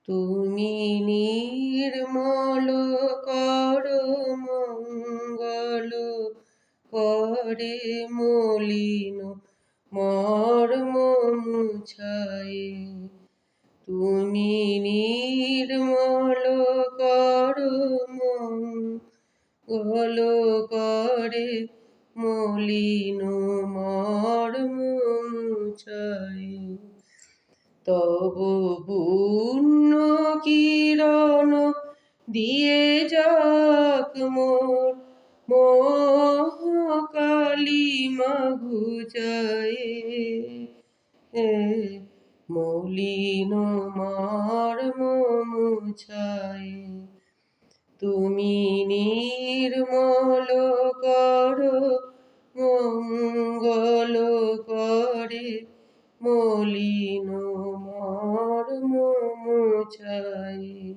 তুমি নির্মল করো মঙ্গল করে মলিন মর্ম মুছায়ে। তুমি নির্মল করো মঙ্গল করে মলিন মর্ম মুছায়ে। তব পুণ্য কিরণ দিয়ে যাক মোর মোহ কালিমা ঘুচায়ে। মলিন মর্ম মুছায়ে। তুমি নির্মল করো মঙ্গল করে মলিন মর্ম মুছায়ে।